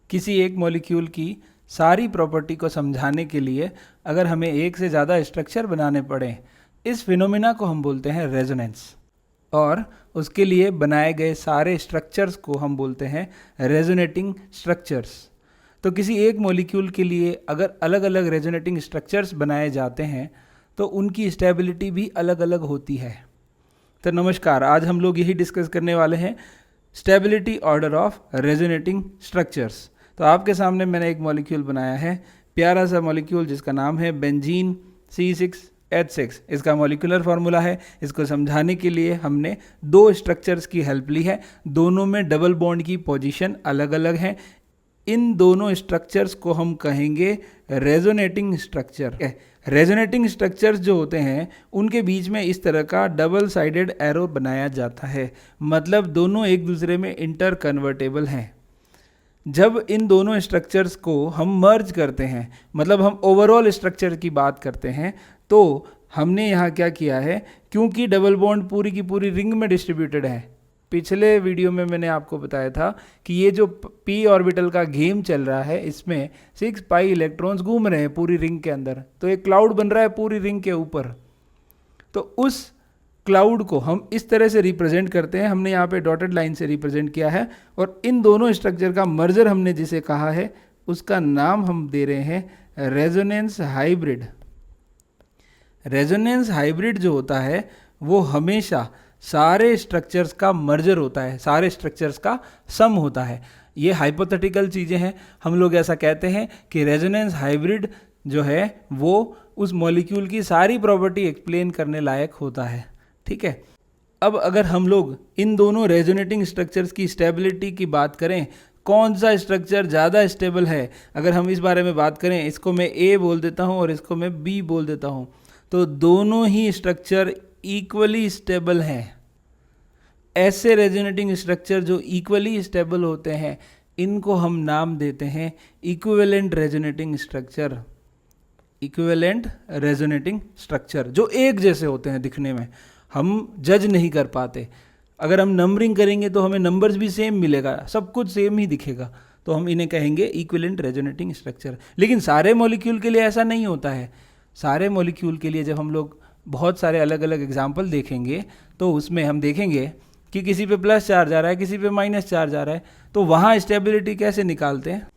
किसी एक मॉलिक्यूल की सारी प्रॉपर्टी को समझाने के लिए अगर हमें एक से ज़्यादा स्ट्रक्चर बनाने पड़े, इस फिनोमिना को हम बोलते हैं रेजोनेंस। और उसके लिए बनाए गए सारे स्ट्रक्चर्स को हम बोलते हैं रेजोनेटिंग स्ट्रक्चर्स। तो किसी एक मॉलिक्यूल के लिए अगर अलग अलग रेजोनेटिंग स्ट्रक्चर्स बनाए जाते हैं तो उनकी स्टेबिलिटी भी अलग अलग होती है। तो नमस्कार, आज हम लोग यही डिस्कस करने वाले हैं stability order of resonating structures. तो आपके सामने मैंने एक मॉलिक्यूल बनाया है, प्यारा सा मॉलिक्यूल जिसका नाम है बेंजीन C6H6। इसका मॉलिक्यूलर फार्मूला है। इसको समझाने के लिए हमने दो स्ट्रक्चर्स की हेल्प ली है। दोनों में डबल बॉन्ड की पोजीशन अलग अलग है। इन दोनों स्ट्रक्चर्स को हम कहेंगे रेजोनेटिंग स्ट्रक्चर। रेजोनेटिंग स्ट्रक्चर्स जो होते हैं उनके बीच में इस तरह का डबल साइडेड एरो बनाया जाता है, मतलब दोनों एक दूसरे में इंटर कन्वर्टेबल हैं। जब इन दोनों स्ट्रक्चर्स को हम मर्ज करते हैं, मतलब हम ओवरऑल स्ट्रक्चर की बात करते हैं, तो हमने यहाँ क्या किया है, क्योंकि डबल बॉन्ड पूरी की पूरी रिंग में डिस्ट्रीब्यूटेड है। पिछले वीडियो में मैंने आपको बताया था कि ये जो p ऑर्बिटल का गेम चल रहा है, इसमें 6 पाई इलेक्ट्रॉन्स घूम रहे हैं पूरी रिंग के अंदर, तो एक क्लाउड बन रहा है पूरी रिंग के ऊपर। तो उस क्लाउड को हम इस तरह से रिप्रेजेंट करते हैं। हमने यहाँ पे डॉटेड लाइन से रिप्रेजेंट किया है, और इन दोनों स्ट्रक्चर का मर्जर हमने जिसे कहा है उसका नाम हम दे रहे हैं रेजोनेंस हाइब्रिड। रेजोनेंस हाइब्रिड जो होता है वो हमेशा सारे स्ट्रक्चर्स का मर्जर होता है, सारे स्ट्रक्चर्स का सम होता है। ये हाइपोथेटिकल चीज़ें हैं। हम लोग ऐसा कहते हैं कि रेजोनेंस हाइब्रिड जो है वो उस मॉलिक्यूल की सारी प्रॉपर्टी एक्सप्लेन करने लायक होता है। ठीक है, अब अगर हम लोग इन दोनों रेजोनेटिंग स्ट्रक्चर्स की स्टेबिलिटी की बात करें, कौन सा स्ट्रक्चर ज़्यादा स्टेबल है, अगर हम इस बारे में बात करें, इसको मैं A बोल देता हूँ और इसको मैं B बोल देता हूँ, तो दोनों ही स्ट्रक्चर इक्वली स्टेबल हैं। ऐसे रेजोनेटिंग स्ट्रक्चर जो इक्वली स्टेबल होते हैं, इनको हम नाम देते हैं equivalent resonating structure. Equivalent resonating structure जो एक जैसे होते हैं दिखने में, हम जज नहीं कर पाते। अगर हम नंबरिंग करेंगे तो हमें नंबर्स भी सेम मिलेगा, सब कुछ सेम ही दिखेगा, तो हम इन्हें कहेंगे इक्विवेलेंट रेजोनेटिंग स्ट्रक्चर। लेकिन सारे मॉलिक्यूल के लिए ऐसा नहीं होता है। सारे मॉलिक्यूल के लिए जब हम लोग बहुत सारे अलग अलग एग्जाम्पल देखेंगे तो उसमें हम देखेंगे कि किसी पे प्लस चार्ज आ रहा है, किसी पे माइनस चार्ज आ रहा है, तो वहाँ स्टेबिलिटी कैसे निकालते हैं।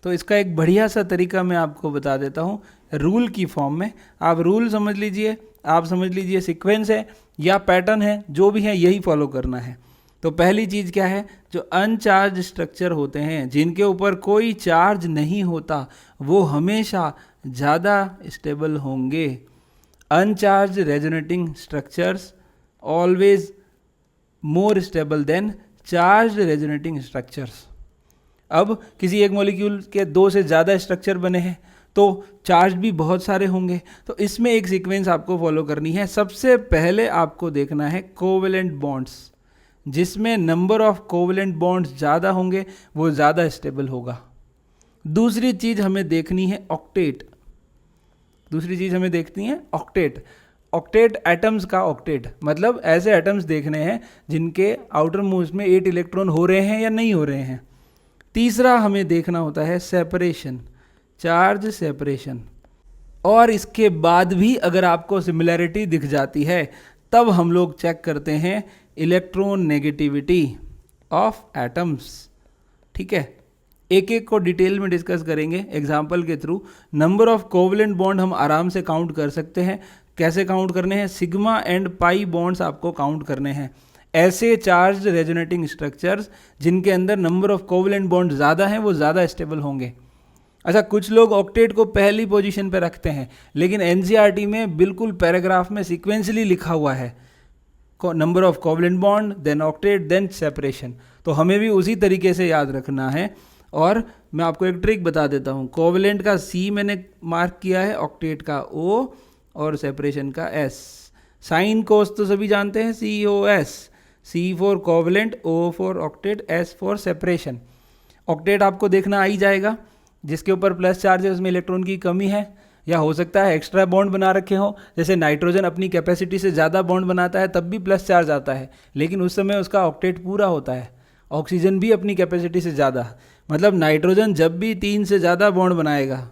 तो इसका एक बढ़िया सा तरीका मैं आपको बता देता हूँ रूल की फॉर्म में। आप रूल समझ लीजिए, आप समझ लीजिए सीक्वेंस है या पैटर्न है, जो भी है यही फॉलो करना है। तो पहली चीज़ क्या है, जो अनचार्ज स्ट्रक्चर होते हैं, जिनके ऊपर कोई चार्ज नहीं होता, वो हमेशा ज़्यादा स्टेबल होंगे। अनचार्ज resonating structures always more stable then charge resonating structures. अब किसी एक मॉलिक्यूल के दो से ज़्यादा स्ट्रक्चर बने हैं तो चार्ज भी बहुत सारे होंगे। तो इसमें एक सीक्वेंस आपको फॉलो करनी है। सबसे पहले आपको देखना है कोवेलेंट बॉन्ड्स, जिसमें नंबर ऑफ कोवेलेंट बॉन्ड्स ज़्यादा होंगे वो ज़्यादा स्टेबल होगा। दूसरी चीज़ हमें देखनी है ऑक्टेट। दूसरी चीज़ हमें देखनी है ऑक्टेट। ऑक्टेट एटम्स का ऑक्टेट, मतलब ऐसे एटम्स देखने हैं जिनके आउटर मोस्ट में 8 इलेक्ट्रॉन हो रहे हैं या नहीं हो रहे हैं। तीसरा हमें देखना होता है सेपरेशन, चार्ज सेपरेशन। और इसके बाद भी अगर आपको सिमिलैरिटी दिख जाती है तब हम लोग चेक करते हैं इलेक्ट्रॉन नेगेटिविटी ऑफ एटम्स। ठीक है, एक एक को डिटेल में डिस्कस करेंगे एग्जाम्पल के through. Number of covalent bond हम आराम से काउंट कर सकते हैं। कैसे काउंट करने हैं, सिग्मा एंड पाई बॉन्ड्स आपको काउंट करने हैं। ऐसे चार्ज रेजोनेटिंग स्ट्रक्चर्स जिनके अंदर नंबर ऑफ कोवेलेंट बॉन्ड ज़्यादा हैं वो ज़्यादा स्टेबल होंगे। अच्छा, कुछ लोग ऑक्टेट को पहली पोजीशन पे रखते हैं, लेकिन एनसीईआरटी में बिल्कुल पैराग्राफ में सीक्वेंसली लिखा हुआ है number of covalent bond, then octet, then separation. तो हमें भी उसी तरीके से याद रखना है। और मैं आपको एक ट्रिक बता देता हूँ। कोवेलेंट का C मैंने मार्क किया है, ऑक्टेट का O और सेपरेशन का S। साइन कोस तो सभी जानते हैं, COS। C for covalent, O for octet, S for separation. Octet आपको देखना आ ही जाएगा, जिसके ऊपर प्लस चार्ज है उसमें इलेक्ट्रॉन की कमी है, या हो सकता है एक्स्ट्रा बॉन्ड बना रखे हो। जैसे नाइट्रोजन अपनी कैपेसिटी से ज़्यादा बॉन्ड बनाता है तब भी प्लस चार्ज आता है, लेकिन उस समय उसका ऑक्टेट पूरा होता है। ऑक्सीजन भी अपनी कैपेसिटी से ज़्यादा, मतलब नाइट्रोजन जब भी 3 से ज़्यादा बॉन्ड बनाएगा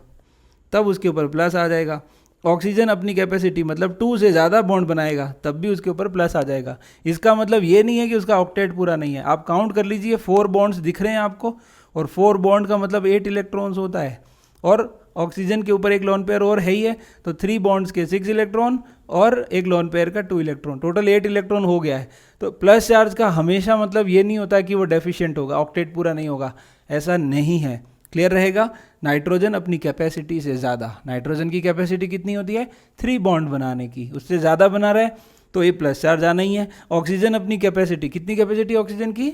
तब उसके ऊपर प्लस आ जाएगा। ऑक्सीजन अपनी कैपेसिटी मतलब 2 से ज़्यादा बॉन्ड बनाएगा तब भी उसके ऊपर प्लस आ जाएगा। इसका मतलब ये नहीं है कि उसका ऑक्टेट पूरा नहीं है। आप काउंट कर लीजिए, 4 बॉन्ड्स दिख रहे हैं आपको, और 4 बॉन्ड का मतलब 8 इलेक्ट्रॉन्स होता है, और ऑक्सीजन के ऊपर एक लोन पेयर और है ही है, तो 3 बॉन्ड्स के 6 इलेक्ट्रॉन और एक लोन पेयर का 2 इलेक्ट्रॉन, टोटल 8 इलेक्ट्रॉन हो गया है। तो प्लस चार्ज का हमेशा मतलब ये नहीं होता कि वो डेफिशिएंट होगा, ऑक्टेट पूरा नहीं होगा, ऐसा नहीं है। क्लियर रहेगा। नाइट्रोजन अपनी कैपेसिटी से ज़्यादा, नाइट्रोजन की कैपेसिटी कितनी होती है 3 बॉन्ड बनाने की, उससे ज़्यादा बना रहा है तो ये प्लस चार्ज आना ही है। ऑक्सीजन अपनी कैपेसिटी, कितनी कैपेसिटी ऑक्सीजन की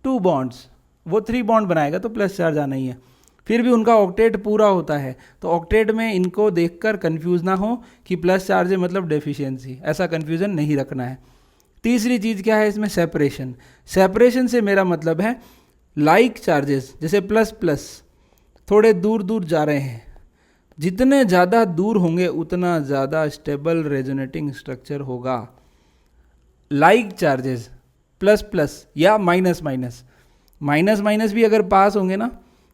2 बॉन्ड्स, वो 3 बॉन्ड बनाएगा तो प्लस चार्ज आना ही है। फिर भी उनका ऑक्टेट पूरा होता है, तो ऑक्टेट में इनको देखकर कंफ्यूज ना हो कि प्लस चार्ज है मतलब डेफिशिएंसी, ऐसा कंफ्यूजन नहीं रखना है। तीसरी चीज़ क्या है इसमें, सेपरेशन। सेपरेशन से मेरा मतलब है लाइक चार्जेस, जैसे प्लस प्लस थोड़े दूर दूर जा रहे हैं, जितने ज़्यादा दूर होंगे उतना ज़्यादा स्टेबल रेजोनेटिंग स्ट्रक्चर होगा। लाइक चार्जेस प्लस प्लस या माइनस माइनस, माइनस माइनस भी अगर पास होंगे ना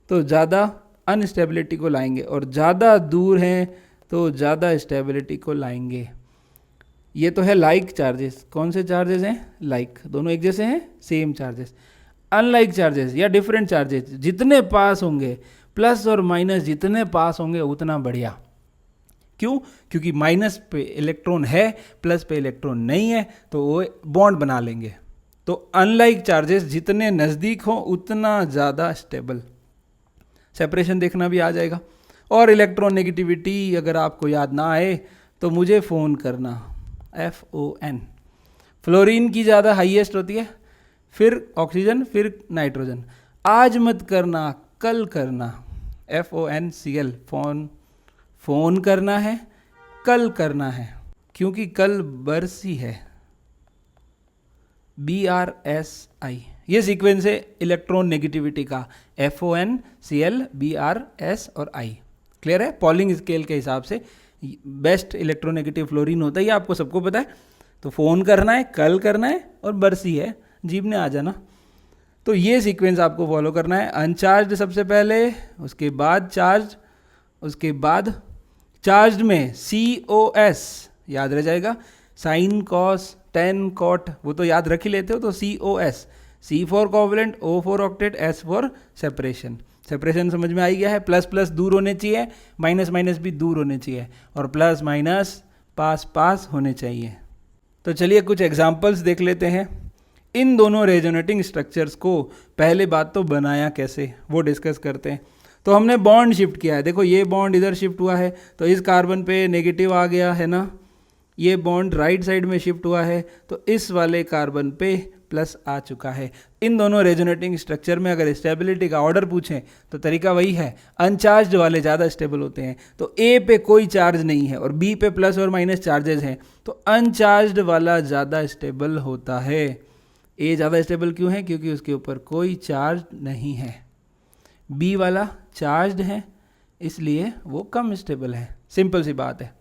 तो ज़्यादा अनस्टेबिलिटी को लाएंगे, और ज़्यादा दूर हैं तो ज़्यादा स्टेबिलिटी को लाएंगे। ये तो है लाइक चार्जेस। कौन से चार्जेस हैं, लाइक, दोनों एक जैसे हैं, सेम चार्जेस। अनलाइक चार्जेस या डिफरेंट चार्जेस, जितने पास होंगे, प्लस और माइनस जितने पास होंगे उतना बढ़िया। क्यों? क्योंकि माइनस पे इलेक्ट्रॉन है, प्लस पे इलेक्ट्रॉन नहीं है, तो वो बॉन्ड बना लेंगे। तो अनलाइक चार्जेस जितने नज़दीक हो उतना ज़्यादा स्टेबल। सेपरेशन देखना भी आ जाएगा। और इलेक्ट्रोनेगेटिविटी अगर आपको याद ना आए तो मुझे फ़ोन करना, FON। फ्लोरीन की ज़्यादा हाईएस्ट होती है, फिर ऑक्सीजन, फिर नाइट्रोजन। आज मत करना, कल करना, FONCL, फ़ोन करना है, कल करना है, क्योंकि कल बरसी है, BRSI। ये सीक्वेंस है इलेक्ट्रॉन नेगेटिविटी का, FONCL, BRS और I। क्लियर है। पॉलिंग स्केल के हिसाब से बेस्ट इलेक्ट्रोनेगेटिव फ्लोरीन होता है, ये आपको सबको पता है। तो फ़ोन करना है, कल करना है, और बरसी है, जीभ ने आ जाना। तो ये सीक्वेंस आपको फॉलो करना है। अनचार्ज सबसे पहले, उसके बाद चार्ज, उसके बाद चार्ज में COS याद रह जाएगा, साइन कॉस टेन कॉट, वो तो याद रख ही लेते हो। तो COS, C for covalent, O for octet, S for separation. Separation समझ में आ गया है। प्लस प्लस दूर होने चाहिए, माइनस माइनस भी दूर होने चाहिए, और प्लस माइनस पास पास होने चाहिए। तो चलिए कुछ एग्जांपल्स देख लेते हैं। इन दोनों रेजोनेटिंग स्ट्रक्चर्स को पहले बात तो बनाया कैसे वो डिस्कस करते हैं। तो हमने बॉन्ड शिफ्ट किया है, देखो ये बॉन्ड इधर शिफ्ट हुआ है तो इस कार्बन पे नेगेटिव आ गया है ना, ये बॉन्ड राइट साइड में शिफ्ट हुआ है तो इस वाले कार्बन पे प्लस आ चुका है। इन दोनों रेजोनेटिंग स्ट्रक्चर में अगर स्टेबिलिटी का ऑर्डर पूछें तो तरीका वही है, अनचार्ज वाले ज़्यादा स्टेबल होते हैं। तो ए पे कोई चार्ज नहीं है और बी पे प्लस और माइनस चार्जेस हैं, तो अनचार्ज वाला ज़्यादा स्टेबल होता है। ए ज़्यादा स्टेबल क्यों है? क्योंकि उसके ऊपर कोई चार्ज नहीं है। बी वाला चार्ज्ड है इसलिए वो कम स्टेबल है, सिंपल सी बात है।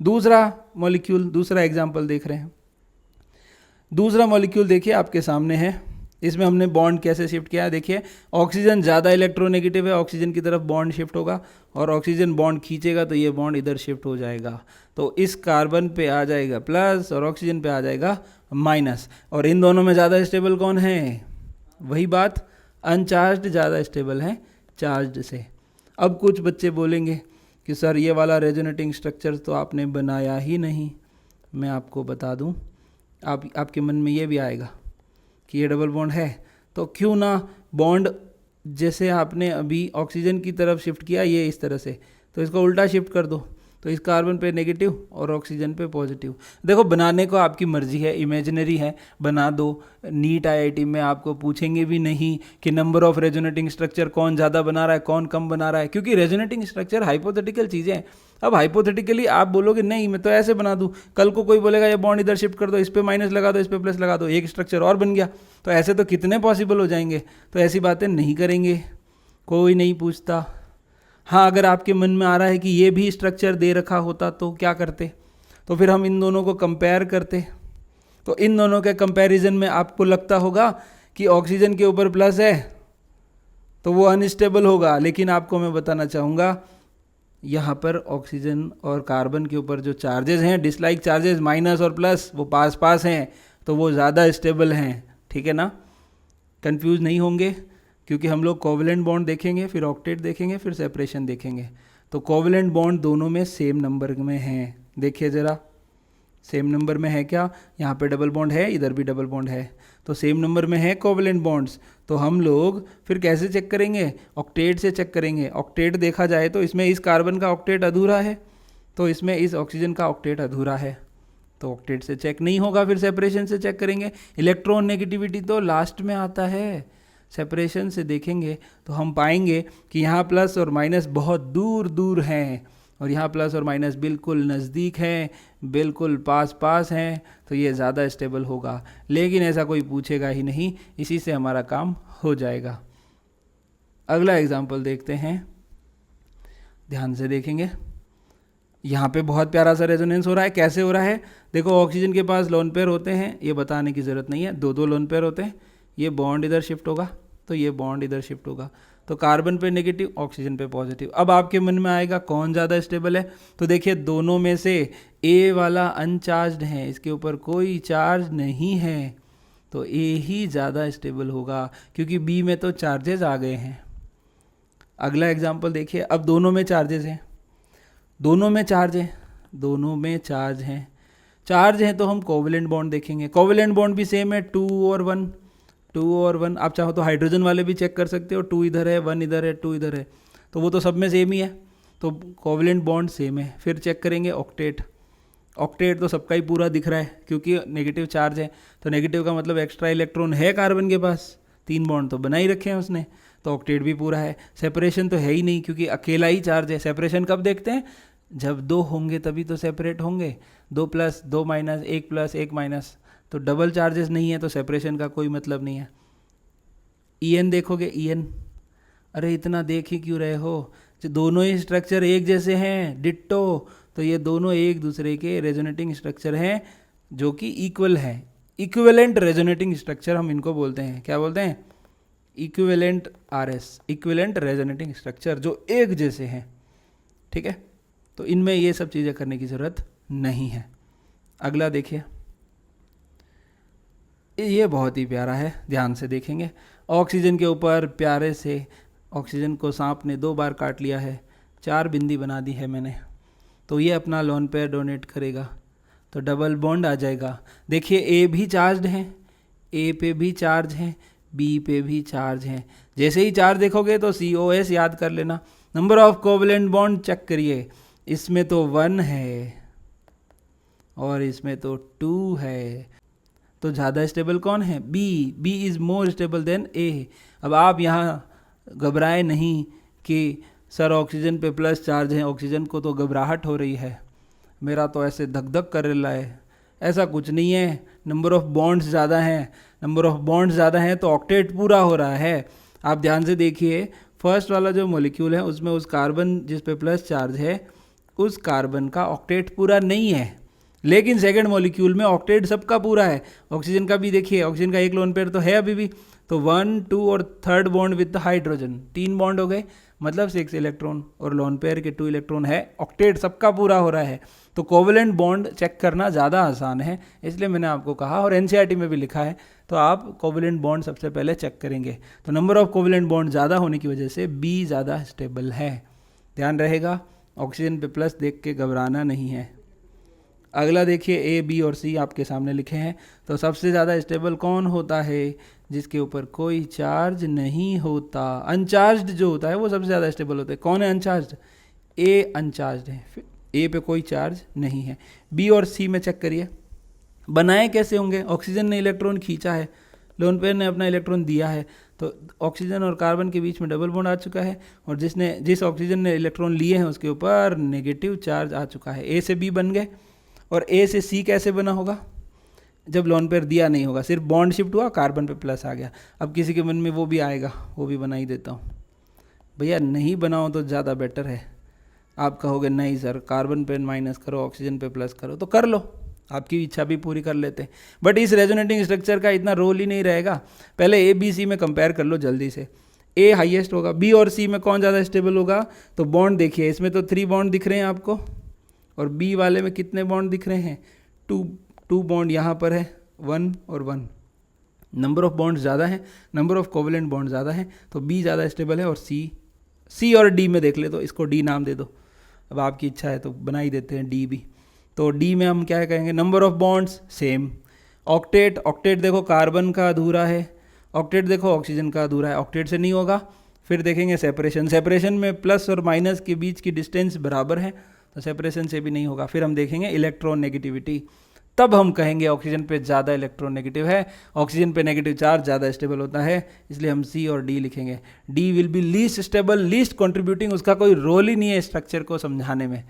दूसरा मॉलिक्यूल, दूसरा एग्जाम्पल देख रहे हैं। दूसरा मॉलिक्यूल देखिए आपके सामने है, इसमें हमने बॉन्ड कैसे शिफ्ट किया है। देखिए ऑक्सीजन ज़्यादा इलेक्ट्रोनेगेटिव है, ऑक्सीजन की तरफ बॉन्ड शिफ्ट होगा और ऑक्सीजन बॉन्ड खींचेगा तो ये बॉन्ड इधर शिफ्ट हो जाएगा, तो इस कार्बन पे आ जाएगा प्लस और ऑक्सीजन पे आ जाएगा माइनस। और इन दोनों में ज़्यादा स्टेबल कौन है? वही बात, अनचार्ज्ड ज़्यादा स्टेबल है चार्ज्ड से। अब कुछ बच्चे बोलेंगे कि सर ये वाला रेजोनेटिंग स्ट्रक्चर तो आपने बनाया ही नहीं। मैं आपको बता दूं, आपके मन में ये भी आएगा कि ये डबल बॉन्ड है तो क्यों ना बॉन्ड जैसे आपने अभी ऑक्सीजन की तरफ शिफ्ट किया ये इस तरह से, तो इसको उल्टा शिफ्ट कर दो, तो इस कार्बन पे नेगेटिव और ऑक्सीजन पे पॉजिटिव। देखो बनाने को आपकी मर्जी है, इमेजिनरी है, बना दो। नीट IIT में आपको पूछेंगे भी नहीं कि नंबर ऑफ रेजोनेटिंग स्ट्रक्चर कौन ज़्यादा बना रहा है कौन कम बना रहा है, क्योंकि रेजोनेटिंग स्ट्रक्चर हाइपोथेटिकल चीज़ें हैं। अब हाइपोथेटिकली आप बोलोगे नहीं मैं तो ऐसे बना दूं, कल को कोई बोलेगा ये बॉन्ड इधर शिफ्ट कर दो, इस पे माइनस लगा दो, इस पे प्लस लगा दो, एक स्ट्रक्चर और बन गया। तो ऐसे तो कितने पॉसिबल हो जाएंगे, तो ऐसी बातें नहीं करेंगे, कोई नहीं पूछता। हाँ अगर आपके मन में आ रहा है कि ये भी स्ट्रक्चर दे रखा होता तो क्या करते, तो फिर हम इन दोनों को कंपेयर करते। तो इन दोनों के कंपैरिजन में आपको लगता होगा कि ऑक्सीजन के ऊपर प्लस है तो वो अनस्टेबल होगा। लेकिन आपको मैं बताना चाहूँगा, यहाँ पर ऑक्सीजन और कार्बन के ऊपर जो चार्जेस हैं, डिसलाइक चार्जेस माइनस और प्लस, वो पास पास हैं, तो वो ज़्यादा स्टेबल हैं। ठीक है ना, कंफ्यूज नहीं होंगे, क्योंकि हम लोग कोवलेंट बॉन्ड देखेंगे, फिर ऑक्टेट देखेंगे, फिर सेपरेशन देखेंगे। तो कोवलेंट बॉन्ड दोनों में सेम नंबर में हैं। देखिए ज़रा, सेम नंबर में है क्या? यहाँ पे डबल बॉन्ड है, इधर भी डबल बॉन्ड है, तो सेम नंबर में है कोवलेंट बॉन्ड्स। तो हम लोग फिर कैसे चेक करेंगे? ऑक्टेट से चेक करेंगे। ऑक्टेट देखा जाए तो इसमें इस कार्बन का ऑक्टेट अधूरा है, तो इसमें इस ऑक्सीजन का ऑक्टेट अधूरा है, तो ऑक्टेट से चेक नहीं होगा, फिर सेपरेशन से चेक करेंगे। इलेक्ट्रॉन नेगेटिविटी तो लास्ट में आता है, सेपरेशन से देखेंगे तो हम पाएंगे कि यहाँ प्लस और माइनस बहुत दूर दूर हैं, और यहाँ प्लस और माइनस बिल्कुल नज़दीक हैं, बिल्कुल पास पास हैं, तो ये ज़्यादा स्टेबल होगा। लेकिन ऐसा कोई पूछेगा ही नहीं, इसी से हमारा काम हो जाएगा। अगला एग्जाम्पल देखते हैं, ध्यान से देखेंगे। यहाँ पे बहुत प्यारा सा रेजोनेंस हो रहा है। कैसे हो रहा है? देखो, ऑक्सीजन के पास लोन पेयर होते हैं, ये बताने की ज़रूरत नहीं है, दो दो लोन पेयर होते हैं। ये बॉन्ड इधर शिफ्ट होगा, तो ये बॉन्ड इधर शिफ्ट होगा, तो कार्बन पे नेगेटिव, ऑक्सीजन पे पॉजिटिव। अब आपके मन में आएगा कौन ज़्यादा स्टेबल है? तो देखिए, दोनों में से ए वाला अनचार्ज्ड है, इसके ऊपर कोई चार्ज नहीं है, तो ए ही ज़्यादा स्टेबल होगा, क्योंकि बी में तो चार्जेस आ गए हैं। अगला एग्जाम्पल देखिए, अब दोनों में चार्जेस हैं, दोनों में चार्ज है, दोनों में चार्ज हैं। चार्ज हैं तो हम कोवलेंट बॉन्ड देखेंगे। कोवलेंट बॉन्ड भी सेम है, 2 और 1, 2 और 1। आप चाहो तो हाइड्रोजन वाले भी चेक कर सकते हो, 2 इधर है, 1 इधर है, 2 इधर है, तो वो तो सब में सेम ही है, तो कोवलेंट बॉन्ड सेम है। फिर चेक करेंगे ऑक्टेट। ऑक्टेट तो सबका ही पूरा दिख रहा है, क्योंकि नेगेटिव चार्ज है, तो नेगेटिव का मतलब एक्स्ट्रा इलेक्ट्रॉन है कार्बन के पास, 3 बॉन्ड तो बना ही रखे हैं उसने, तो ऑक्टेट भी पूरा है। सेपरेशन तो है ही नहीं, क्योंकि अकेला ही चार्ज है। सेपरेशन कब देखते हैं? जब 2 होंगे तभी तो सेपरेट होंगे, 2 प्लस 2 माइनस, 1 प्लस 1 माइनस, तो डबल चार्जेस नहीं है, तो सेपरेशन का कोई मतलब नहीं है। ईएन देखोगे, ईएन, अरे इतना देख ही क्यों रहे हो? जो दोनों ही स्ट्रक्चर एक जैसे हैं, डिट्टो, तो ये दोनों एक दूसरे के रेजोनेटिंग स्ट्रक्चर हैं, जो कि इक्वल है। इक्विवेलेंट रेजोनेटिंग स्ट्रक्चर हम इनको बोलते हैं। क्या बोलते हैं? Equivalent RS, equivalent resonating structure, जो एक जैसे हैं। ठीक है, तो इनमें ये सब चीज़ें करने की ज़रूरत नहीं है। अगला देखिए, ये बहुत ही प्यारा है, ध्यान से देखेंगे। ऑक्सीजन के ऊपर प्यारे से ऑक्सीजन को सांप ने 2 बार काट लिया है, 4 बिंदी बना दी है मैंने, तो ये अपना लोन पेयर डोनेट करेगा, तो डबल बॉन्ड आ जाएगा। देखिए, ए भी चार्ज है, ए पे भी चार्ज है, बी पे भी चार्ज है। जैसे ही चार्ज देखोगे तो COS याद कर लेना। Number of covalent bond check करिए, इसमें तो 1 है और इसमें तो 2 है, तो ज़्यादा स्टेबल कौन है? B. B is more stable than A. अब आप यहाँ घबराए नहीं कि सर ऑक्सीजन पे प्लस चार्ज है, ऑक्सीजन को तो घबराहट हो रही है, मेरा तो ऐसे धक धक कर रहा है। ऐसा कुछ नहीं है, नंबर ऑफ बॉन्ड्स ज़्यादा हैं, नंबर ऑफ बॉन्ड्स ज़्यादा हैं तो ऑक्टेट पूरा हो रहा है। आप ध्यान से देखिए, फर्स्ट वाला जो मॉलिक्यूल है उसमें उस कार्बन जिस पे प्लस चार्ज है, उस कार्बन का ऑक्टेट पूरा नहीं है, लेकिन सेकंड मॉलिक्यूल में ऑक्टेट सबका पूरा है। ऑक्सीजन का भी देखिए, ऑक्सीजन का एक लोन पेयर तो है अभी भी, तो 1, 2 और third bond with the hydrogen, 3 bond हो गए, मतलब 6 इलेक्ट्रॉन, और लोन पेयर के 2 इलेक्ट्रॉन है, ऑक्टेट सबका पूरा हो रहा है। तो कोवलेंट बॉन्ड चेक करना ज़्यादा आसान है, इसलिए मैंने आपको कहा, और NCERT में भी लिखा है, तो आप कोवलेंट बॉन्ड सबसे पहले चेक करेंगे। तो नंबर ऑफ कोवलेंट बॉन्ड ज़्यादा होने की वजह से बी ज़्यादा स्टेबल है, ध्यान रहेगा। ऑक्सीजन पे प्लस देख के घबराना नहीं है। अगला देखिए, ए, बी और सी आपके सामने लिखे हैं, तो सबसे ज़्यादा स्टेबल कौन होता है? जिसके ऊपर कोई चार्ज नहीं होता। अनचार्ज्ड जो होता है वो सबसे ज़्यादा स्टेबल होता है। कौन है अनचार्ज्ड? ए अनचार्ज्ड है, ए पे कोई चार्ज नहीं है। बी और सी में चेक करिए, बनाए कैसे होंगे? ऑक्सीजन ने इलेक्ट्रॉन खींचा है, लोन पेयर ने अपना इलेक्ट्रॉन दिया है, तो ऑक्सीजन और कार्बन के बीच में डबल बॉन्ड आ चुका है, और जिस ऑक्सीजन ने इलेक्ट्रॉन लिए हैं उसके ऊपर नेगेटिव चार्ज आ चुका है। ए से बी बन गए, और ए से सी कैसे बना होगा? जब लोन पेयर दिया नहीं होगा, सिर्फ बॉन्ड शिफ्ट हुआ, कार्बन पे प्लस आ गया। अब किसी के मन में वो भी आएगा, वो भी बना ही देता हूँ। भैया नहीं बनाओ तो ज़्यादा बेटर है। आप कहोगे नहीं सर, कार्बन पे माइनस करो, ऑक्सीजन पे प्लस करो, तो कर लो, आपकी इच्छा भी पूरी कर लेते हैं। बट इस रेजोनेटिंग स्ट्रक्चर का इतना रोल ही नहीं रहेगा। पहले A B C में कंपेयर कर लो जल्दी से। ए हाईएस्ट होगा। बी और सी में कौन ज़्यादा स्टेबल होगा? तो बॉन्ड देखिए, इसमें तो 3 बॉन्ड दिख रहे हैं आपको, और बी वाले में कितने बॉन्ड दिख रहे हैं? 2 बॉन्ड यहाँ पर है, 1 और 1। नंबर ऑफ बॉन्ड ज़्यादा है, नंबर ऑफ कोवेलेंट बॉन्ड ज़्यादा है, तो बी ज़्यादा स्टेबल है। और सी और डी में देख ले तो इसको डी नाम दे दो, अब आपकी इच्छा है तो बना ही देते हैं डी भी। तो डी में हम क्या कहेंगे? Number of bonds same. Octet देखो कार्बन का अधूरा है, ऑक्टेट देखो ऑक्सीजन का अधूरा है, ऑक्टेट से नहीं होगा। फिर देखेंगे सेपरेशन में प्लस और माइनस के बीच की डिस्टेंस बराबर है, तो सेपरेशन से भी नहीं होगा। फिर हम देखेंगे इलेक्ट्रॉन नेगेटिविटी, तब हम कहेंगे ऑक्सीजन पे ज़्यादा इलेक्ट्रॉन नेगेटिव है, ऑक्सीजन पे नेगेटिव चार्ज ज़्यादा स्टेबल होता है, इसलिए हम सी और डी लिखेंगे। D will be least stable, least contributing, उसका कोई रोल ही नहीं है स्ट्रक्चर को समझाने में,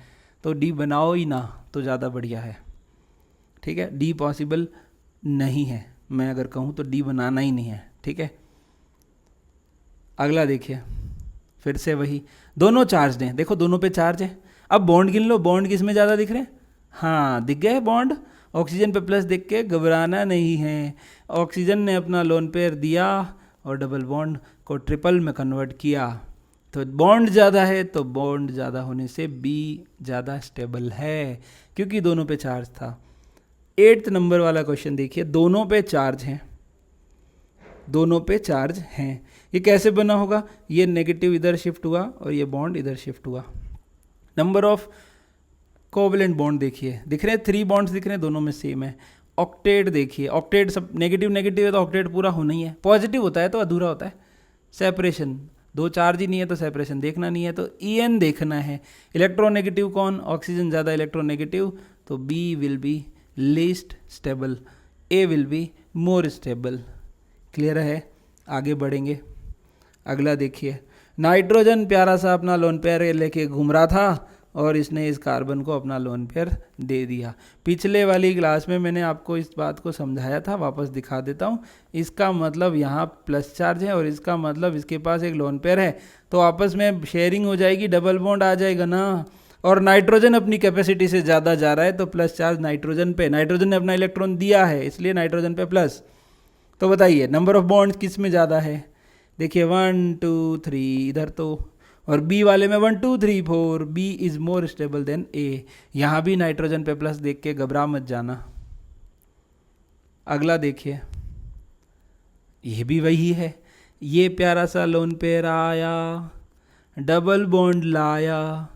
तो डी बनाओ ही ना तो ज़्यादा बढ़िया है। ठीक है, डी पॉसिबल नहीं है, मैं अगर कहूँ तो डी बनाना ही नहीं है। ठीक है, अगला देखिए, फिर से वही, दोनों चार्ज हैं, देखो दोनों पे चार्ज है। अब बॉन्ड गिन लो, बॉन्ड किस में ज़्यादा दिख रहे हैं? हाँ दिख गए बॉन्ड, ऑक्सीजन पे प्लस देख के घबराना नहीं है। ऑक्सीजन ने अपना लोन पेयर दिया और डबल बॉन्ड को ट्रिपल में कन्वर्ट किया, तो बॉन्ड ज़्यादा है, तो बॉन्ड ज़्यादा होने से बी ज़्यादा स्टेबल है, क्योंकि दोनों पे चार्ज था। 8th नंबर वाला क्वेश्चन देखिए, दोनों पे चार्ज हैं, दोनों पे चार्ज हैं, ये कैसे बना होगा? ये नेगेटिव इधर शिफ्ट हुआ और ये बॉन्ड इधर शिफ्ट हुआ। नंबर ऑफ कोवेलेंट बॉन्ड देखिए, दिख रहे हैं 3 बॉन्ड्स दिख रहे हैं, दोनों में सेम है। ऑक्टेट देखिए, ऑक्टेट सब नेगेटिव है तो ऑक्टेट पूरा होना ही है, पॉजिटिव होता है तो अधूरा होता है। सेपरेशन, 2 चार्ज ही नहीं है तो सेपरेशन देखना नहीं है, तो EN देखना है। इलेक्ट्रोनेगेटिव कौन? ऑक्सीजन ज़्यादा इलेक्ट्रोनेगेटिव, तो B will be least stable, A will be more stable. Clear है, आगे बढ़ेंगे। अगला देखिए, नाइट्रोजन प्यारा सा अपना लोन पेयर लेके घूम रहा था और इसने इस कार्बन को अपना लोन पेयर दे दिया। पिछले वाली क्लास में मैंने आपको इस बात को समझाया था, वापस दिखा देता हूँ। इसका मतलब यहाँ प्लस चार्ज है और इसका मतलब इसके पास एक लोन पेयर है, तो आपस में शेयरिंग हो जाएगी, डबल बॉन्ड आ जाएगा ना। और नाइट्रोजन अपनी कैपेसिटी से ज़्यादा जा रहा है, तो प्लस चार्ज नाइट्रोजन पे, नाइट्रोजन ने अपना इलेक्ट्रॉन दिया है इसलिए नाइट्रोजन पे प्लस। तो बताइए नंबर ऑफ बॉन्ड्स किस में ज़्यादा है? देखिए 1 2 3 इधर तो, और बी वाले में 1 2 3 4, B is more stable than A. यहाँ भी नाइट्रोजन पे प्लस देख के घबरा मत जाना। अगला देखिए, ये भी वही है, ये प्यारा सा लोन पेयर आया, डबल बॉन्ड लाया,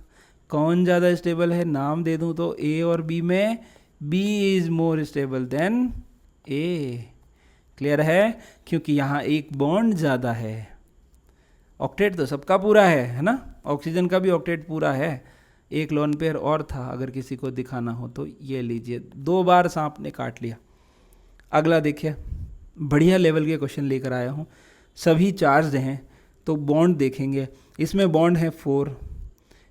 कौन ज़्यादा स्टेबल है? नाम दे दूँ तो ए और बी में B is more stable than A. Clear है, क्योंकि यहाँ एक बॉन्ड ज़्यादा है। ऑक्टेट तो सबका पूरा है ना, ऑक्सीजन का भी ऑक्टेट पूरा है, एक लोन पेयर और था अगर किसी को दिखाना हो तो ये लीजिए, 2 बार सांप ने काट लिया। अगला देखिए, बढ़िया लेवल के क्वेश्चन लेकर आया हूँ, सभी चार्ज हैं तो बॉन्ड देखेंगे। इसमें बॉन्ड है 4,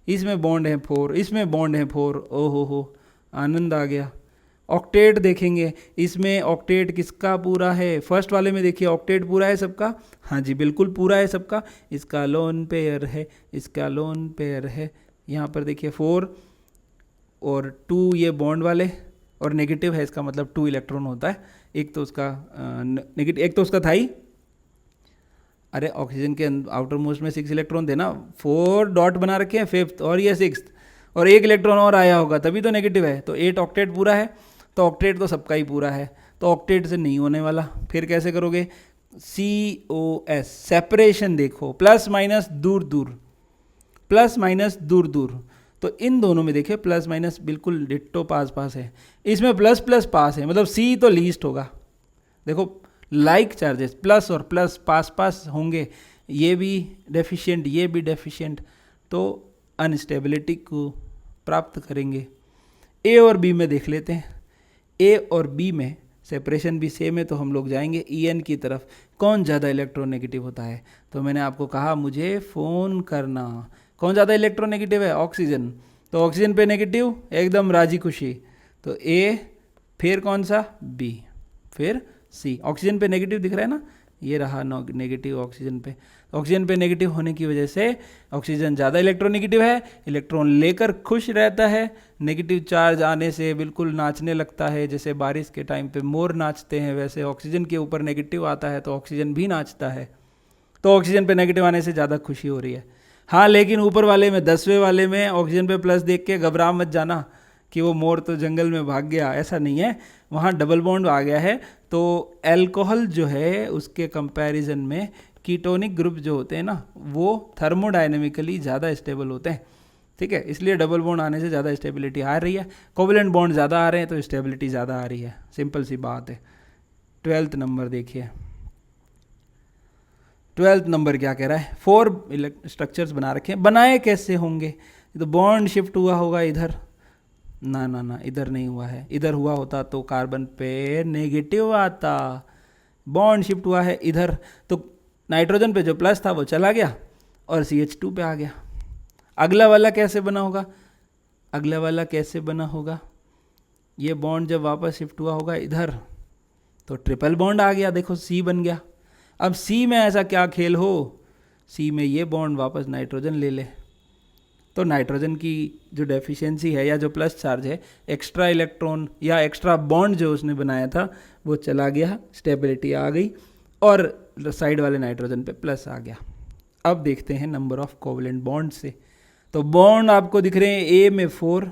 इसमें बॉन्ड है 4, इसमें बॉन्ड है 4, ओहो हो आनंद आ गया। ऑक्टेट देखेंगे, इसमें ऑक्टेट किसका पूरा है? फर्स्ट वाले में देखिए ऑक्टेट पूरा है सबका, हाँ जी बिल्कुल पूरा है सबका। इसका लोन पेयर है, इसका लोन पेयर है, यहाँ पर देखिए 4 और 2 ये बॉन्ड वाले, और नेगेटिव है, इसका मतलब 2 इलेक्ट्रॉन होता है। एक तो उसका नेगेटिव, एक तो उसका था ही, अरे ऑक्सीजन के आउटर मोस्ट में 6 इलेक्ट्रॉन थे ना, 4 डॉट बना रखे हैं, 5th और ये 6th, और 1 इलेक्ट्रॉन और आया होगा तभी तो नेगेटिव है। तो 8 ऑक्टेट पूरा है, तो ऑक्टेट तो सबका ही पूरा है, तो ऑक्टेट से नहीं होने वाला। फिर कैसे करोगे? COS, सेपरेशन देखो, प्लस माइनस दूर दूर, प्लस माइनस दूर दूर, तो इन दोनों में देखिए प्लस माइनस बिल्कुल डिट्टो पास पास है, इसमें प्लस प्लस पास है, मतलब C तो लीस्ट होगा। देखो लाइक चार्जेस प्लस और प्लस पास पास होंगे, ये भी डेफिशिएंट ये भी डेफिशिएंट, तो अनस्टेबिलिटी को प्राप्त करेंगे। ए और बी में देख लेते हैं, ए और बी में सेपरेशन भी सेम है, तो हम लोग जाएंगे EN की तरफ। कौन ज़्यादा इलेक्ट्रोनेगेटिव होता है? तो मैंने आपको कहा मुझे फ़ोन करना। कौन ज़्यादा इलेक्ट्रोनेगेटिव है? ऑक्सीजन, तो ऑक्सीजन पे नेगेटिव एकदम राजी खुशी, तो ए, फिर कौन सा? बी, फिर सी। ऑक्सीजन पे नेगेटिव दिख रहा है ना, ये रहा नेगेटिव ऑक्सीजन पे। ऑक्सीजन पे नेगेटिव होने की वजह से ऑक्सीजन ज़्यादा इलेक्ट्रोनेगेटिव है, इलेक्ट्रॉन लेकर खुश रहता है, नेगेटिव चार्ज आने से बिल्कुल नाचने लगता है, जैसे बारिश के टाइम पे मोर नाचते हैं, वैसे ऑक्सीजन के ऊपर नेगेटिव आता है तो ऑक्सीजन भी नाचता है। तो ऑक्सीजन पे नेगेटिव आने से ज़्यादा खुशी हो रही है। हाँ, लेकिन ऊपर वाले में 10वें वाले में ऑक्सीजन पे प्लस देख के घबरा मत जाना कि वो मोर तो जंगल में भाग गया, ऐसा नहीं है, वहाँ डबल बॉन्ड आ गया है। तो एल्कोहल जो है उसके कंपैरिजन में कीटोनिक ग्रुप जो होते हैं ना वो थर्मोडायनेमिकली ज़्यादा स्टेबल होते हैं, ठीक है, इसलिए डबल बॉन्ड आने से ज़्यादा स्टेबिलिटी आ रही है। कोवेलेंट बॉन्ड ज़्यादा आ रहे हैं तो स्टेबिलिटी ज़्यादा आ रही है, सिंपल सी बात है। 12th नंबर देखिए, 12th नंबर क्या कह रहा है, 4 स्ट्रक्चर्स बना रखे हैं, बनाए कैसे होंगे, तो बॉन्ड शिफ्ट हुआ होगा इधर, ना ना ना इधर नहीं हुआ है, इधर हुआ होता तो कार्बन पे नेगेटिव आता, बॉन्ड शिफ्ट हुआ है इधर, तो नाइट्रोजन पे जो प्लस था वो चला गया और CH2 पे आ गया। अगला वाला कैसे बना होगा, अगला वाला कैसे बना होगा, ये बॉन्ड जब वापस शिफ्ट हुआ होगा इधर तो ट्रिपल बॉन्ड आ गया, देखो C बन गया। अब C में ऐसा क्या खेल हो, C में ये बॉन्ड वापस नाइट्रोजन ले ले, तो नाइट्रोजन की जो डेफिशिएंसी है या जो प्लस चार्ज है, एक्स्ट्रा इलेक्ट्रॉन या एक्स्ट्रा बॉन्ड जो उसने बनाया था वो चला गया, स्टेबिलिटी आ गई और साइड वाले नाइट्रोजन पे प्लस आ गया। अब देखते हैं नंबर ऑफ कोवेलेंट बॉन्ड से, तो बॉन्ड आपको दिख रहे हैं A में 4,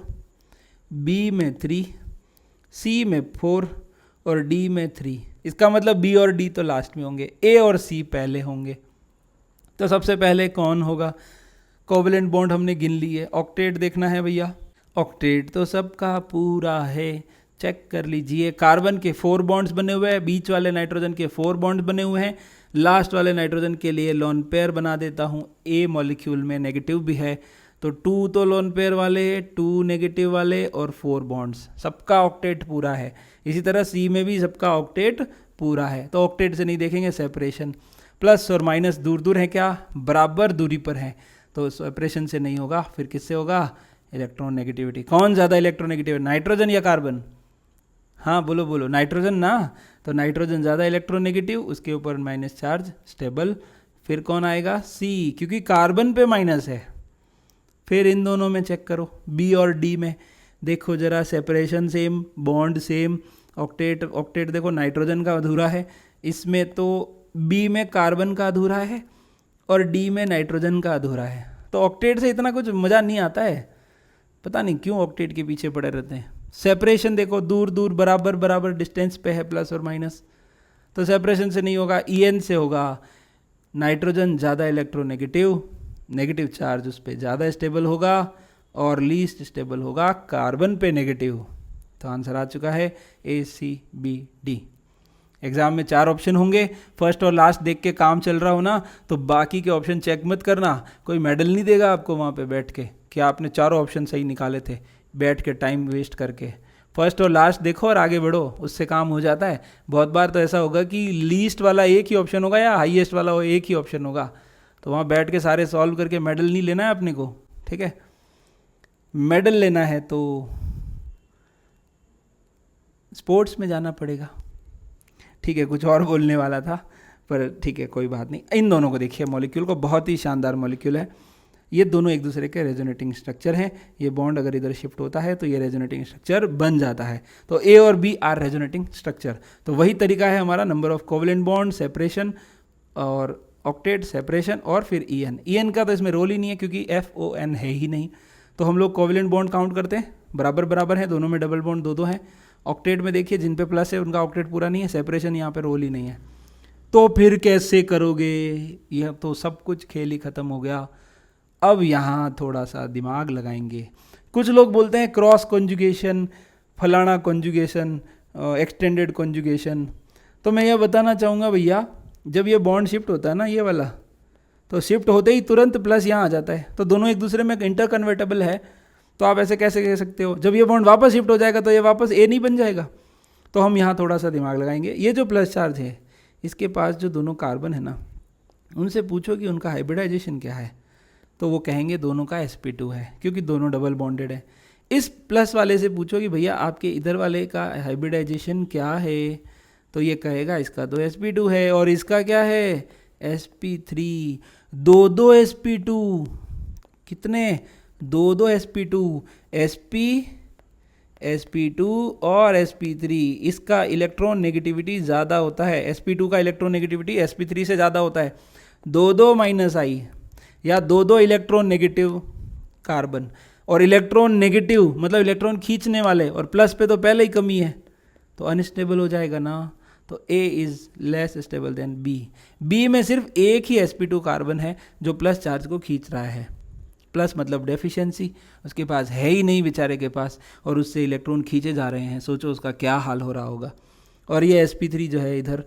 B में 3, C में 4 और D में 3। इसका मतलब B और D तो लास्ट में होंगे, A और C पहले होंगे। तो सबसे पहले कौन होगा, कोवेलेंट बॉन्ड हमने गिन ली है, ऑक्टेट देखना है भैया, ऑक्टेट तो सबका पूरा है, चेक कर लीजिए। कार्बन के 4 बॉन्ड्स बने हुए हैं, बीच वाले नाइट्रोजन के 4 बॉन्ड्स बने हुए हैं, लास्ट वाले नाइट्रोजन के लिए लोन पेयर बना देता हूँ, A मॉलिक्यूल में नेगेटिव भी है, तो 2 तो लोन पेयर वाले, 2 नेगेटिव वाले और 4 बॉन्ड्स, सबका ऑक्टेट पूरा है। इसी तरह C में भी सबका ऑक्टेट पूरा है, तो ऑक्टेट से नहीं देखेंगे, सेपरेशन, प्लस और माइनस दूर दूर है क्या, बराबर दूरी पर है, तो सेपरेशन से नहीं होगा, फिर किससे होगा, इलेक्ट्रॉन नेगेटिविटी। कौन ज़्यादा इलेक्ट्रॉन नेगेटिव है, नाइट्रोजन या कार्बन, हाँ बोलो बोलो, नाइट्रोजन ना, तो नाइट्रोजन ज़्यादा इलेक्ट्रॉन नेगेटिव, उसके ऊपर माइनस चार्ज, स्टेबल। फिर कौन आएगा, C, क्योंकि कार्बन पे माइनस है। फिर इन दोनों में चेक करो, B और D में देखो जरा, separation same, bond same, octet, octet देखो नाइट्रोजन का अधूरा है, इसमें तो B में कार्बन का अधूरा है और D में नाइट्रोजन का अधूरा है। तो ऑक्टेट से इतना कुछ मज़ा नहीं आता है, पता नहीं क्यों ऑक्टेट के पीछे पड़े रहते हैं। सेपरेशन देखो, दूर दूर बराबर बराबर डिस्टेंस पे है, प्लस और माइनस, तो सेपरेशन से नहीं होगा, EN से होगा। नाइट्रोजन ज़्यादा इलेक्ट्रोनेगेटिव, नेगेटिव चार्ज उस पर ज़्यादा स्टेबल होगा और लीस्ट स्टेबल होगा कार्बन पे नेगेटिव। तो आंसर आ चुका है ACBD। एग्जाम में 4 ऑप्शन होंगे, फर्स्ट और लास्ट देख के काम चल रहा हो ना तो बाकी के ऑप्शन चेक मत करना, कोई मेडल नहीं देगा आपको वहाँ पे बैठ के कि आपने 4 ऑप्शन सही निकाले थे, बैठ के टाइम वेस्ट करके। फर्स्ट और लास्ट देखो और आगे बढ़ो, उससे काम हो जाता है। बहुत बार तो ऐसा होगा कि लीस्ट वाला एक ही ऑप्शन होगा या हाईएस्ट वाला एक ही ऑप्शन होगा, तो वहाँ बैठ के सारे सॉल्व करके मेडल नहीं लेना है अपने को, ठीक है। मेडल लेना है तो स्पोर्ट्स में जाना पड़ेगा, ठीक है। कुछ और बोलने वाला था पर ठीक है, कोई बात नहीं। इन दोनों को देखिए, मॉलिक्यूल को, बहुत ही शानदार मॉलिक्यूल है। ये दोनों एक दूसरे के रेजोनेटिंग स्ट्रक्चर हैं। ये बॉन्ड अगर इधर शिफ्ट होता है तो ये रेजोनेटिंग स्ट्रक्चर बन जाता है। तो A और B आर रेजोनेटिंग स्ट्रक्चर। तो वही तरीका है हमारा, number of covalent bond, separation और ऑक्टेट, सेपरेशन और फिर EN का तो इसमें रोल ही नहीं है क्योंकि FON है ही नहीं। तो हम लोग कोवेलेंट बॉन्ड काउंट करते हैं, बराबर बराबर है, दोनों में डबल बॉन्ड 2-2 है। ऑक्टेट में देखिए जिन पे प्लस है उनका ऑक्टेट पूरा नहीं है, सेपरेशन यहाँ पे रोल ही नहीं है। तो फिर कैसे करोगे, यह तो सब कुछ खेल ही ख़त्म हो गया। अब यहाँ थोड़ा सा दिमाग लगाएंगे। कुछ लोग बोलते हैं क्रॉस कॉन्जुगेशन, फलाना कॉन्जुगेशन, एक्सटेंडेड कॉन्जुगेशन। तो मैं यह बताना चाहूँगा भैया, जब ये बॉन्ड शिफ्ट होता है ना ये वाला, तो शिफ्ट होते ही तुरंत प्लस यहाँ आ जाता है, तो दोनों एक दूसरे में इंटर कन्वर्टेबल है। तो आप ऐसे कैसे कह सकते हो, जब ये बॉन्ड वापस शिफ्ट हो जाएगा तो ये वापस A नहीं बन जाएगा। तो हम यहाँ थोड़ा सा दिमाग लगाएंगे। ये जो प्लस चार्ज है, इसके पास जो दोनों कार्बन है ना, उनसे पूछो कि उनका हाइब्रिडाइजेशन क्या है, तो वो कहेंगे दोनों का sp2 है, क्योंकि दोनों डबल बॉन्डेड है। इस प्लस वाले से पूछो कि भैया आपके इधर वाले का हाइब्रिडाइजेशन क्या है, तो ये कहेगा इसका तो sp2 है और इसका क्या है sp3। दो sp2, कितने, दो sp2, sp2 और sp3। इसका इलेक्ट्रॉन नेगेटिविटी ज़्यादा होता है, sp2 का इलेक्ट्रॉन नेगेटिविटी sp3 से ज़्यादा होता है। दो दो माइनस आई या दो दो इलेक्ट्रॉन नेगेटिव कार्बन, और इलेक्ट्रॉन नेगेटिव मतलब इलेक्ट्रॉन खींचने वाले, और प्लस पे तो पहले ही कमी है तो अनस्टेबल हो जाएगा ना। तो A is less stable then B। B में सिर्फ एक ही sp2 कार्बन है जो प्लस चार्ज को खींच रहा है। प्लस मतलब डेफिशिएंसी, उसके पास है ही नहीं बेचारे के पास, और उससे इलेक्ट्रॉन खींचे जा रहे हैं। सोचो उसका क्या हाल हो रहा होगा। और ये sp3 जो है इधर,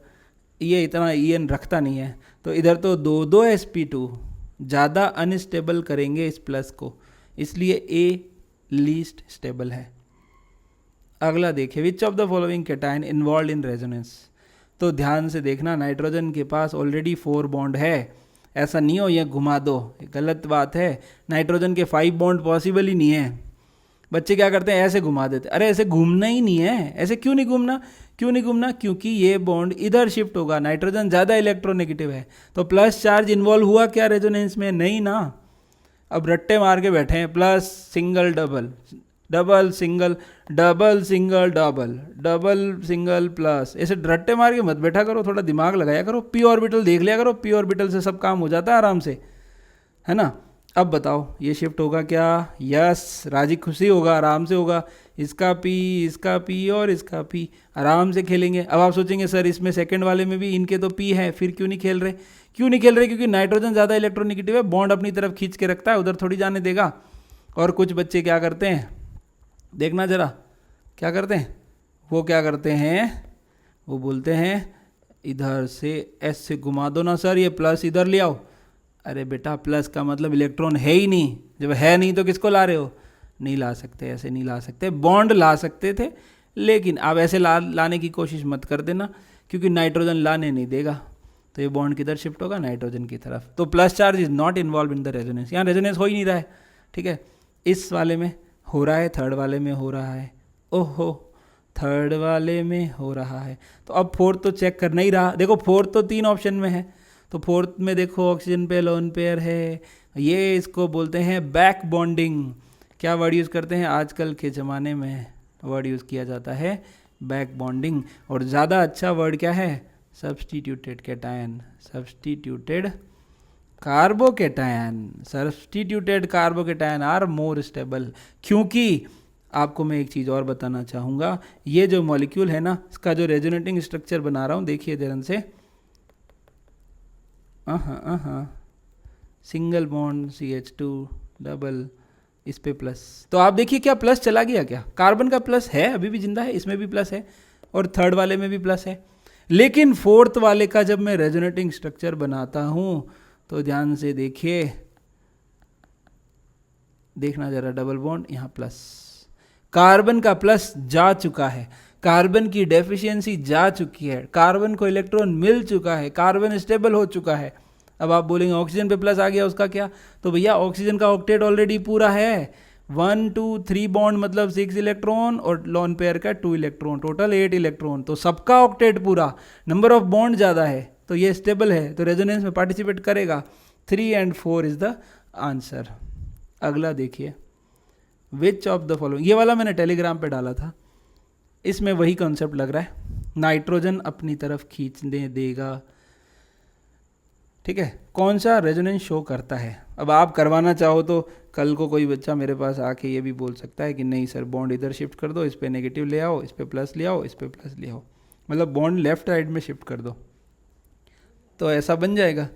ये इतना En रखता नहीं है, तो इधर तो दो दो sp2 ज़्यादा अनस्टेबल करेंगे इस प्लस को, इसलिए A लीस्ट स्टेबल है। अगला देखिए, which of the following cation involve in resonance. तो ध्यान से देखना, नाइट्रोजन के पास ऑलरेडी 4 बॉन्ड है, ऐसा नहीं हो ये घुमा दो, गलत बात है। नाइट्रोजन के 5 बॉन्ड पॉसिबल ही नहीं है। बच्चे क्या करते हैं, ऐसे घुमा देते, अरे ऐसे घूमना ही नहीं है। ऐसे क्यों नहीं घूमना, क्यों नहीं घूमना, क्योंकि ये बॉन्ड इधर शिफ्ट होगा। नाइट्रोजन ज़्यादा इलेक्ट्रोनेगेटिव है, तो प्लस चार्ज इन्वॉल्व हुआ क्या रेजोनेंस में, नहीं ना। अब रट्टे मार के बैठे हैं, plus single double, double single, double single double, double single plus, ऐसे रट्टे मार के मत बैठा करो, थोड़ा दिमाग लगाया करो। पी ऑर्बिटल देख लिया करो, पी ऑर्बिटल से सब काम हो जाता है आराम से, है ना। अब बताओ ये शिफ्ट होगा क्या, यस, राजी खुशी होगा, आराम से होगा। इसका पी, इसका पी और इसका पी, आराम से खेलेंगे। अब आप सोचेंगे सर इसमें सेकंड वाले में भी इनके तो पी है, फिर क्यों नहीं खेल रहे, क्यों नहीं खेल रहे, क्योंकि नाइट्रोजन ज़्यादा इलेक्ट्रोनेगेटिव है, बॉन्ड अपनी तरफ खींच के रखता है, उधर थोड़ी जाने देगा। और कुछ बच्चे क्या करते हैं, देखना जरा क्या करते हैं, वो क्या करते हैं, वो बोलते हैं इधर से एस से घुमा दो ना सर, ये प्लस इधर ले आओ। अरे बेटा प्लस का मतलब इलेक्ट्रॉन है ही नहीं, जब है नहीं तो किसको ला रहे हो, नहीं ला सकते, ऐसे नहीं ला सकते। बॉन्ड ला सकते थे, लेकिन आप ऐसे लाने की कोशिश मत कर देना, क्योंकि नाइट्रोजन लाने नहीं देगा। तो ये बॉन्ड किधर शिफ्ट होगा, नाइट्रोजन की तरफ। तो plus charge is not involve in the resonance, यहाँ रेजोनेंस हो ही नहीं रहा है, ठीक है। इस वाले में हो रहा है, थर्ड वाले में हो रहा है, ओहो थर्ड वाले में हो रहा है। तो अब फोर्थ तो चेक करना ही रहा, देखो फोर्थ तो 3 ऑप्शन में है, तो फोर्थ में देखो ऑक्सीजन पे लोन पेयर है, ये इसको बोलते हैं बैक बॉन्डिंग। क्या वर्ड यूज़ करते हैं आजकल के ज़माने में, वर्ड यूज़ किया जाता है बैक बॉन्डिंग। और ज़्यादा अच्छा वर्ड क्या है, substituted cation, substituted carbocation, substituted carbocation are more stable. क्योंकि आपको मैं एक चीज़ और बताना चाहूँगा, ये जो मॉलिक्यूल है ना, इसका जो रेजोनेटिंग स्ट्रक्चर बना रहा हूँ, देखिए ध्यान से, सिंगल बॉन्ड CH2 डबल, इस पे प्लस। तो आप देखिए क्या प्लस चला गया, क्या कार्बन का प्लस है, अभी भी जिंदा है, इसमें भी प्लस है, और थर्ड वाले में भी प्लस है। लेकिन फोर्थ वाले का जब मैं रेजोनेटिंग स्ट्रक्चर बनाता हूँ, तो ध्यान से देखिए, देखना जरा, डबल बॉन्ड यहाँ प्लस, कार्बन का प्लस जा चुका है, कार्बन की डेफिशिएंसी जा चुकी है, कार्बन को इलेक्ट्रॉन मिल चुका है, कार्बन स्टेबल हो चुका है। अब आप बोलेंगे ऑक्सीजन पे प्लस आ गया, उसका क्या, तो भैया ऑक्सीजन का ऑक्टेट ऑलरेडी पूरा है, 1 2 3 बॉन्ड मतलब 6 इलेक्ट्रॉन, और लोन पेयर का 2 इलेक्ट्रॉन, टोटल 8 इलेक्ट्रॉन, तो सबका ऑक्टेट पूरा, नंबर ऑफ बॉन्ड ज़्यादा है, तो ये स्टेबल है, तो रेजोनेंस में पार्टिसिपेट करेगा। 3 and 4 इज द आंसर। अगला देखिए, विच ऑफ द फॉलोइंग, ये वाला मैंने टेलीग्राम पे डाला था, इसमें वही कॉन्सेप्ट लग रहा है, नाइट्रोजन अपनी तरफ खींचने देगा, ठीक है। कौन सा रेजोनेंस शो करता है। अब आप करवाना चाहो तो कल को कोई बच्चा मेरे पास आके ये भी बोल सकता है कि नहीं सर बॉन्ड इधर शिफ्ट कर दो, इस पे नेगेटिव ले आओ, इस पे प्लस ले आओ, इस पे प्लस ले आओ, मतलब बॉन्ड लेफ्ट राइट में शिफ्ट कर दो, तो ऐसा बन जाएगा।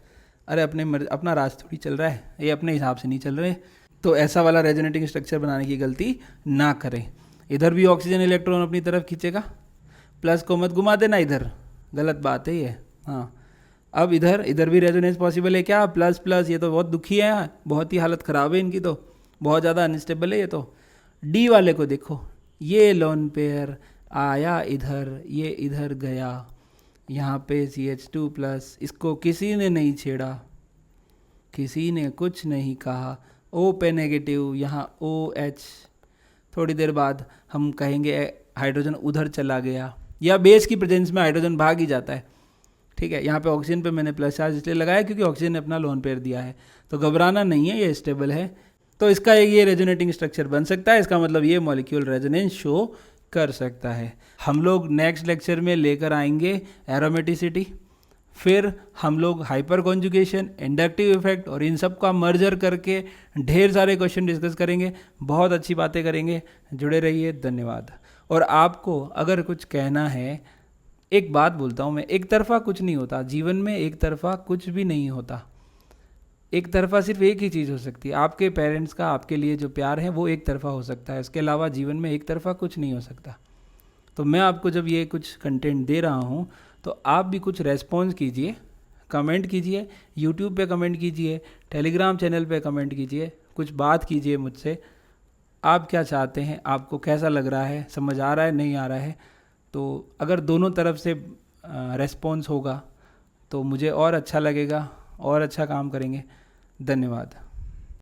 अरे अपना राज थोड़ी चल रहा है, ये अपने हिसाब से नहीं चल रहे, तो ऐसा वाला रेजोनेटिंग स्ट्रक्चर बनाने की गलती ना करें। इधर भी ऑक्सीजन इलेक्ट्रॉन अपनी तरफ खींचेगा, प्लस को मत घुमा देना इधर, गलत बात है ये, हाँ। अब इधर भी रेजोनेंस पॉसिबल है क्या, प्लस प्लस, ये तो बहुत दुखी है, बहुत ही हालत ख़राब है इनकी, तो बहुत ज़्यादा अनस्टेबल है ये तो। डी वाले को देखो, ये लोन पेयर आया इधर, ये इधर गया, यहाँ पे CH2 प्लस, इसको किसी ने नहीं छेड़ा, किसी ने कुछ नहीं कहा, O पे नेगेटिव, यहाँ OH, थोड़ी देर बाद हम कहेंगे हाइड्रोजन उधर चला गया, या बेस की प्रेजेंस में हाइड्रोजन भाग ही जाता है, ठीक है। यहाँ पे ऑक्सीजन पे मैंने प्लस चार्ज इसलिए लगाया क्योंकि ऑक्सीजन ने अपना लोन पेयर दिया है, तो घबराना नहीं है, ये स्टेबल है, तो इसका ये रेजोनेटिंग स्ट्रक्चर बन सकता है, इसका मतलब ये मॉलिक्यूल रेजोनेंस शो कर सकता है। हम लोग नेक्स्ट लेक्चर में लेकर आएंगे एरोमेटिसिटी, फिर हम लोग हाइपर कॉन्जुगेशन, इंडक्टिव इफेक्ट और इन सब का मर्जर करके ढेर सारे क्वेश्चन डिस्कस करेंगे, बहुत अच्छी बातें करेंगे। जुड़े रहिए, धन्यवाद। और आपको अगर कुछ कहना है, एक बात बोलता हूँ मैं, एक तरफा कुछ नहीं होता जीवन में, एक तरफा कुछ भी नहीं होता। एक तरफा सिर्फ एक ही चीज़ हो सकती है, आपके पेरेंट्स का आपके लिए जो प्यार है वो एक तरफा हो सकता है, इसके अलावा जीवन में एक तरफा कुछ नहीं हो सकता। तो मैं आपको जब ये कुछ कंटेंट दे रहा हूँ तो आप भी कुछ रेस्पॉन्स कीजिए, कमेंट कीजिए, यूट्यूब पे कमेंट कीजिए, टेलीग्राम चैनल पे कमेंट कीजिए, कुछ बात कीजिए मुझसे। आप क्या चाहते हैं, आपको कैसा लग रहा है, समझ आ रहा है, नहीं आ रहा है? तो अगर दोनों तरफ से रेस्पॉन्स होगा तो मुझे और अच्छा लगेगा और अच्छा काम करेंगे। धन्यवाद।